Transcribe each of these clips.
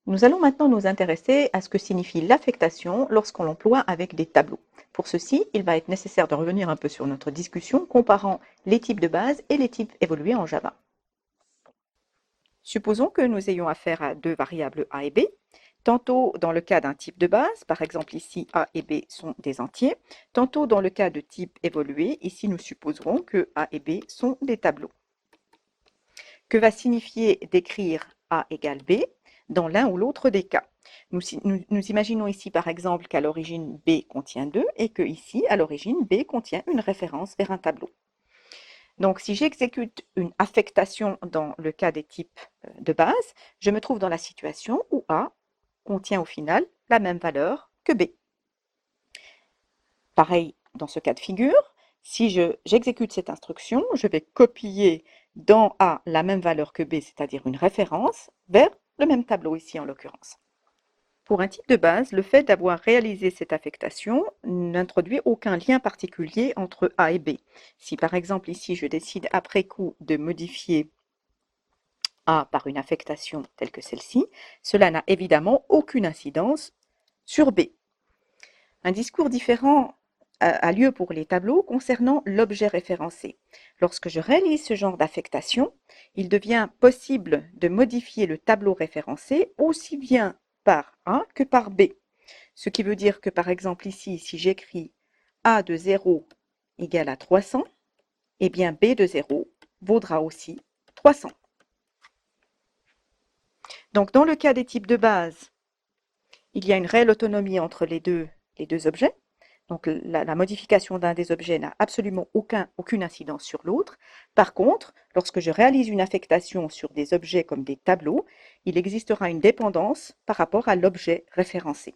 Nous allons maintenant nous intéresser à ce que signifie l'affectation lorsqu'on l'emploie avec des tableaux. Pour ceci, il va être nécessaire de revenir un peu sur notre discussion comparant les types de base et les types évolués en Java. Supposons que nous ayons affaire à deux variables a et b. Tantôt dans le cas d'un type de base, par exemple ici a et b sont des entiers, tantôt dans le cas de type évolué, ici nous supposerons que a et b sont des tableaux. Que va signifier d'écrire a égale b dans l'un ou l'autre des cas? Nous imaginons ici par exemple qu'à l'origine b contient 2 et que ici à l'origine b contient une référence vers un tableau. Donc si j'exécute une affectation dans le cas des types de base, je me trouve dans la situation où a contient au final la même valeur que b. Pareil dans ce cas de figure, si j'exécute cette instruction, je vais copier dans A la même valeur que B, c'est-à-dire une référence, vers le même tableau ici en l'occurrence. Pour un type de base, le fait d'avoir réalisé cette affectation n'introduit aucun lien particulier entre A et B. Si par exemple ici je décide après coup de modifier A par une affectation telle que celle-ci, cela n'a évidemment aucune incidence sur B. Un discours différent a lieu pour les tableaux concernant l'objet référencé. Lorsque je réalise ce genre d'affectation, il devient possible de modifier le tableau référencé aussi bien par A que par B. Ce qui veut dire que par exemple ici, si j'écris A de 0 égale à 300, eh bien B de 0 vaudra aussi 300. Donc dans le cas des types de base, il y a une réelle autonomie entre les deux objets. Donc la modification d'un des objets n'a absolument aucune incidence sur l'autre. Par contre, lorsque je réalise une affectation sur des objets comme des tableaux, il existera une dépendance par rapport à l'objet référencé.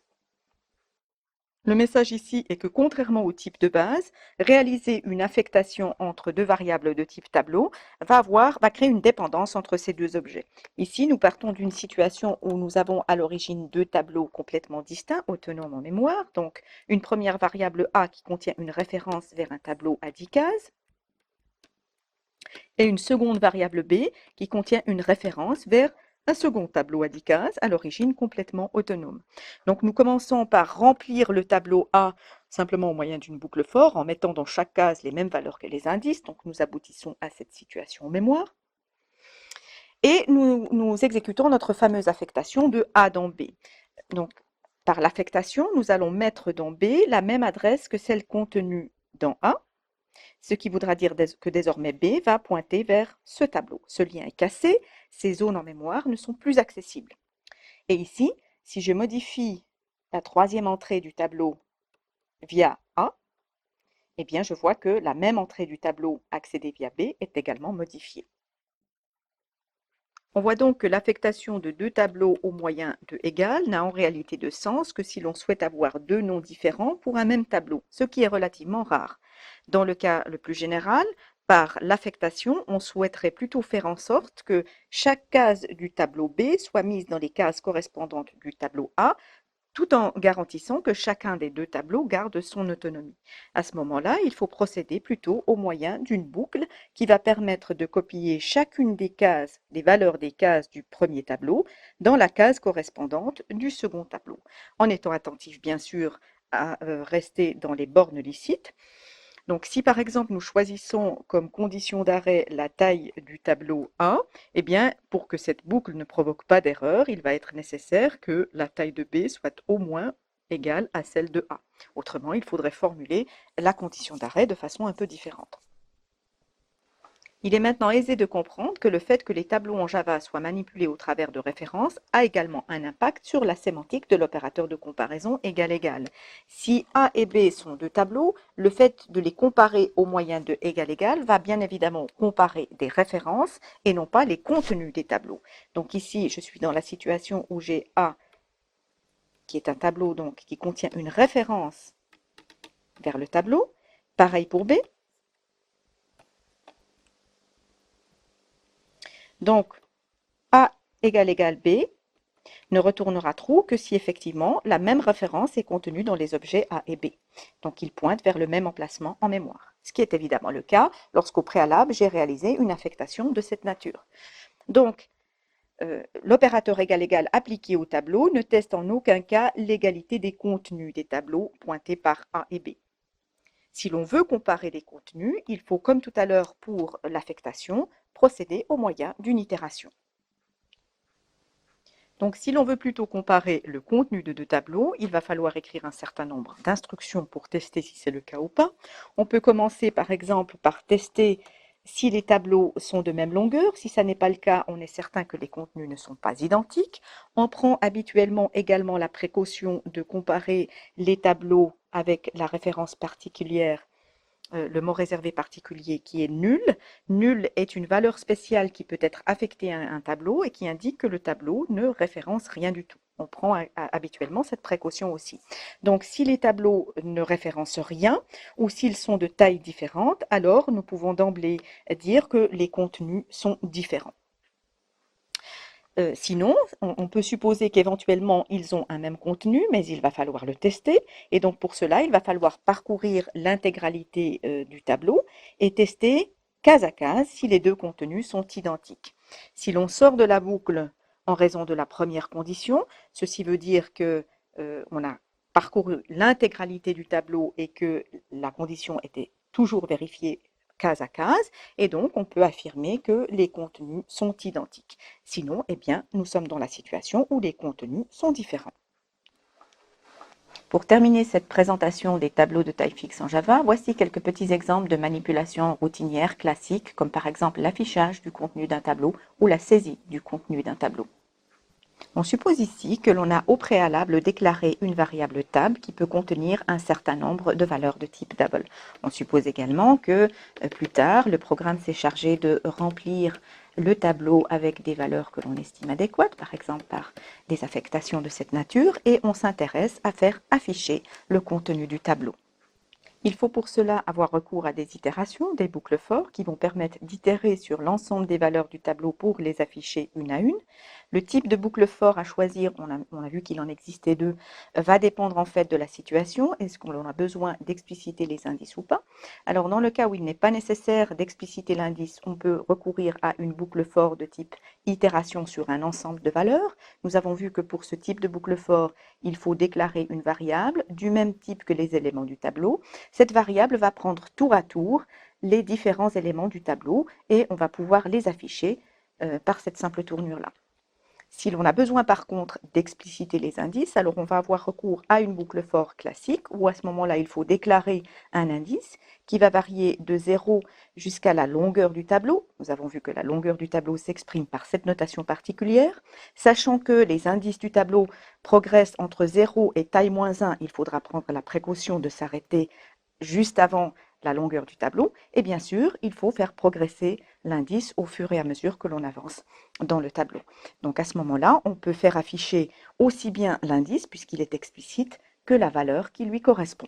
Le message ici est que contrairement au type de base, réaliser une affectation entre deux variables de type tableau va créer une dépendance entre ces deux objets. Ici, nous partons d'une situation où nous avons à l'origine deux tableaux complètement distincts, autonomes en mémoire. Donc, une première variable A qui contient une référence vers un tableau à 10 cases, et une seconde variable B qui contient une référence vers un second tableau à 10 cases, à l'origine complètement autonome. Donc nous commençons par remplir le tableau A simplement au moyen d'une boucle for, en mettant dans chaque case les mêmes valeurs que les indices. Donc nous aboutissons à cette situation en mémoire. Et nous exécutons notre fameuse affectation de A dans B. Donc par l'affectation, nous allons mettre dans B la même adresse que celle contenue dans A, ce qui voudra dire que désormais B va pointer vers ce tableau. Ce lien est cassé, ces zones en mémoire ne sont plus accessibles. Et ici, si je modifie la troisième entrée du tableau via A, eh bien je vois que la même entrée du tableau accédée via B est également modifiée. On voit donc que l'affectation de deux tableaux au moyen de égal n'a en réalité de sens que si l'on souhaite avoir deux noms différents pour un même tableau, ce qui est relativement rare. Dans le cas le plus général, par l'affectation, on souhaiterait plutôt faire en sorte que chaque case du tableau B soit mise dans les cases correspondantes du tableau A, tout en garantissant que chacun des deux tableaux garde son autonomie. À ce moment-là, il faut procéder plutôt au moyen d'une boucle qui va permettre de copier chacune des cases, des valeurs des cases du premier tableau, dans la case correspondante du second tableau, en étant attentif bien sûr à rester dans les bornes licites. Donc si par exemple nous choisissons comme condition d'arrêt la taille du tableau A, eh bien pour que cette boucle ne provoque pas d'erreur, il va être nécessaire que la taille de B soit au moins égale à celle de A. Autrement, il faudrait formuler la condition d'arrêt de façon un peu différente. Il est maintenant aisé de comprendre que le fait que les tableaux en Java soient manipulés au travers de références a également un impact sur la sémantique de l'opérateur de comparaison égal-égal. Si A et B sont deux tableaux, le fait de les comparer au moyen de égal-égal va bien évidemment comparer des références et non pas les contenus des tableaux. Donc ici, je suis dans la situation où j'ai A qui est un tableau donc qui contient une référence vers le tableau. Pareil pour B. Donc, A égale B ne retournera true que si effectivement la même référence est contenue dans les objets A et B. Donc ils pointent vers le même emplacement en mémoire. Ce qui est évidemment le cas lorsqu'au préalable j'ai réalisé une affectation de cette nature. Donc l'opérateur égal appliqué au tableau ne teste en aucun cas l'égalité des contenus des tableaux pointés par A et B. Si l'on veut comparer les contenus, il faut, comme tout à l'heure pour l'affectation, procéder au moyen d'une itération. Donc, si l'on veut plutôt comparer le contenu de deux tableaux, il va falloir écrire un certain nombre d'instructions pour tester si c'est le cas ou pas. On peut commencer par exemple par tester si les tableaux sont de même longueur. Si ça n'est pas le cas, on est certain que les contenus ne sont pas identiques. On prend habituellement également la précaution de comparer les tableaux avec la référence particulière, le mot réservé particulier qui est nul. Nul est une valeur spéciale qui peut être affectée à un tableau et qui indique que le tableau ne référence rien du tout. On prend habituellement cette précaution aussi. Donc, si les tableaux ne référencent rien ou s'ils sont de tailles différentes, alors nous pouvons d'emblée dire que les contenus sont différents. Sinon, on peut supposer qu'éventuellement, ils ont un même contenu, mais il va falloir le tester. Et donc, pour cela, il va falloir parcourir l'intégralité du tableau et tester case à case si les deux contenus sont identiques. Si l'on sort de la boucle en raison de la première condition, ceci veut dire que on a parcouru l'intégralité du tableau et que la condition était toujours vérifiée case à case, et donc on peut affirmer que les contenus sont identiques. Sinon, eh bien, nous sommes dans la situation où les contenus sont différents. Pour terminer cette présentation des tableaux de taille fixe en Java, voici quelques petits exemples de manipulations routinières classiques, comme par exemple l'affichage du contenu d'un tableau ou la saisie du contenu d'un tableau. On suppose ici que l'on a au préalable déclaré une variable tab qui peut contenir un certain nombre de valeurs de type double. On suppose également que plus tard, le programme s'est chargé de remplir le tableau avec des valeurs que l'on estime adéquates, par exemple par des affectations de cette nature, et on s'intéresse à faire afficher le contenu du tableau. Il faut pour cela avoir recours à des itérations, des boucles for, qui vont permettre d'itérer sur l'ensemble des valeurs du tableau pour les afficher une à une. Le type de boucle for à choisir, on a vu qu'il en existait deux, va dépendre en fait de la situation. Est-ce qu'on a besoin d'expliciter les indices ou pas? Alors dans le cas où il n'est pas nécessaire d'expliciter l'indice, on peut recourir à une boucle for de type itération sur un ensemble de valeurs. Nous avons vu que pour ce type de boucle for, il faut déclarer une variable du même type que les éléments du tableau. Cette variable va prendre tour à tour les différents éléments du tableau et on va pouvoir les afficher par cette simple tournure-là. Si l'on a besoin par contre d'expliciter les indices, alors on va avoir recours à une boucle for classique où à ce moment-là, il faut déclarer un indice qui va varier de 0 jusqu'à la longueur du tableau. Nous avons vu que la longueur du tableau s'exprime par cette notation particulière. Sachant que les indices du tableau progressent entre 0 et taille moins 1, il faudra prendre la précaution de s'arrêter juste avant la longueur du tableau. Et bien sûr, il faut faire progresser l'indice au fur et à mesure que l'on avance dans le tableau. Donc à ce moment-là, on peut faire afficher aussi bien l'indice, puisqu'il est explicite, que la valeur qui lui correspond.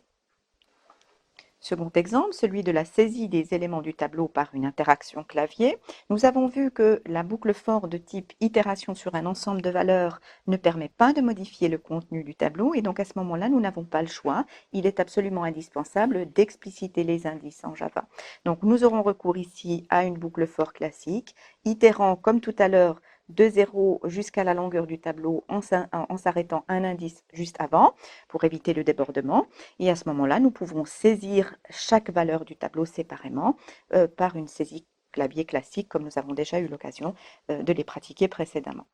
Second exemple, celui de la saisie des éléments du tableau par une interaction clavier. Nous avons vu que la boucle for de type itération sur un ensemble de valeurs ne permet pas de modifier le contenu du tableau et donc à ce moment-là, nous n'avons pas le choix. Il est absolument indispensable d'expliciter les indices en Java. Donc nous aurons recours ici à une boucle for classique, itérant comme tout à l'heure de 0 jusqu'à la longueur du tableau en s'arrêtant un indice juste avant pour éviter le débordement. Et à ce moment-là, nous pouvons saisir chaque valeur du tableau séparément par une saisie clavier classique comme nous avons déjà eu l'occasion de les pratiquer précédemment.